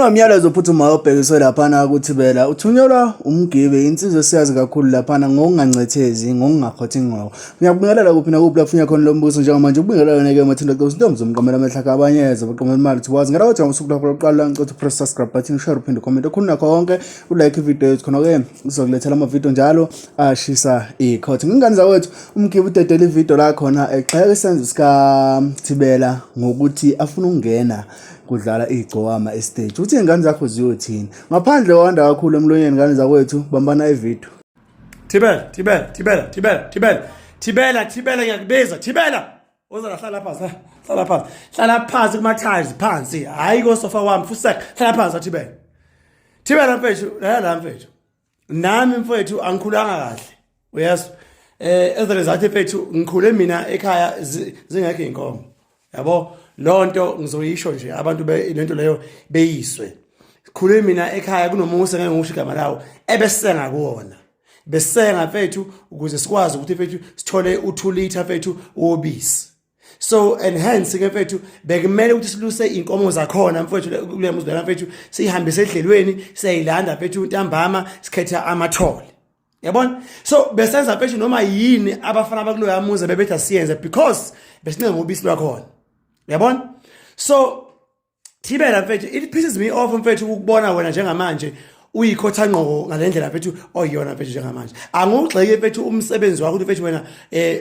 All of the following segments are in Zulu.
uMyalezo uphuthumayo obhekiswe laphana kuThibela uthunyelwa umgibe insizwe esiyazi kakhulu laphana ngokungangcethezi ngokungakhothi ingqondo. Ngiyakubingelela kuphi nakuphi lapho unya khona lo mbuso njengamanje ubingelela wena ke mathinda xa usidonga zomqamela amehlaka abanyeze baqomela imali thiwazi ngara wathi usuku lapho lokuqala ngicotha press subscribe button share uphinde comment okhuluna konke ulike ivideo khona ke uzokulethela ama video njalo ashisa ikhothe ngingani zawethu umgibe udedela ivideo la khona exheka isenzo sika Thibela ngokuthi afuna ukungena kudlala lweGcokama estage. Uthi ingane zakho ziyothini ngaphandle wanda kakhulu emlonyeni ingane zakwethu bambana ivideo. Thibela ngiyakubiza. Thibela uza hlala phansi, hlala phansi kuma tiles phansi, hayi ko sofa wami fusek, hlala phansi Thibela mfethu, la mfethu nami mfethu angikhulanga kahle uyezwa as a result mfethu ngikhule mina ekhaya zingekho inkomo yabo lonto ngizoyisho nje abantu lento leyo beyiswe. Sikhule mina ekhaya kunomusa ngeke ngisho igama lawo ebesenga kuwona besenga mfethu ukuze sikwazi ukuthi mfethu sithole u2 liter mfethu wobisi. So and hence ke mfethu bekumele ukuthi siluse inkomo zakhona mfethu kule muzibela mfethu sihambise edlelweni siyayilanda mfethu ntambama sikhetha amathole yabona. So besenza mfethu noma yini abafana abakuloyo yamuza bebetha siyenze because besinenge ubisi lwakhona yabona. So Thibela mfethu it pisses me off mfethu ukubona wena njengamanje uyikhotha ngqoko ngalendlela mfethu oyiyona mfethu njengamanje. Angugxeke mfethu umsebenzi wakho mfethu wena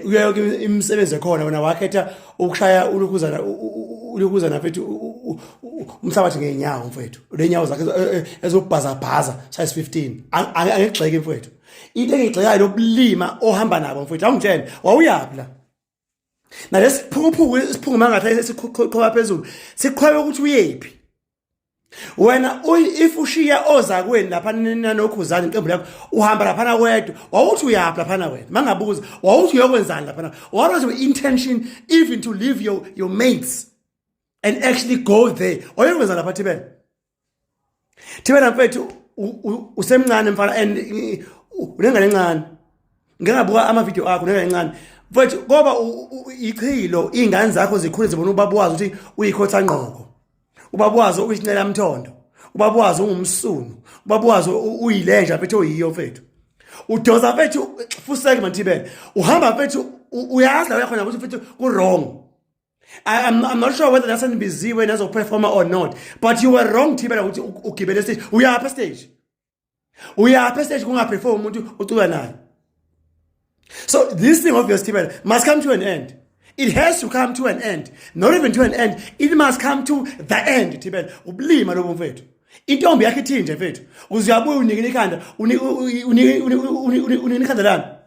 uyayoke imisebenzi ekhona wena wakhetha ukushaya ulukuzana mfethu umhlabathi ngeenyawo mfethu lenyawo zakhe ezobhazabhaza size 15. Angigxeke mfethu into engigxekayo lokulima ohamba nabo mfethu awungitshela wawuyaphi la na lesiphuphu isiphunguma ngathi siqhoba phezulu siqhwebe ukuthi uyephi wena if ushiya ozakweni lapha nanokhuzana iqembu lakho uhamba lapha na wedwa wawuthi uyaphi lapha na wena mangabuza wawuthi uyokwenzani lapha na what was your intention even to leave your mates and actually go there oyokwenza lapha Thibela mfethu usemncane mfana and unengane encane ngingabuka ama video akho unengane encane mfethu ngoba ichilo ingane zakho zikhule zibona ubabwazi ukuthi uyikhotha ngqoko ubabwazi uyisinela mthondo ubabwazi ungumsunu ubabwazi uyilenja mfethu oyiyo mfethu udoza mfethu fuseke Thibela uhamba mfethu uyazi la uyakhona ukuthi mfethu ku wrong. I'm not sure whether that's busy when as a performer or not, but you were wrong Thibela ukuthi ugibele stage uyapha stage kungaperform umuntu ucula naye. So this thing of yours Thibela must come to an end. It has to come to an end. Not even to an end. It must come to the end Thibela. Ubulima lobo mfethu. Intombi yakhe ithinje mfethu. Uziyabuya unikini ikhanda. Unikini ikhanda lana.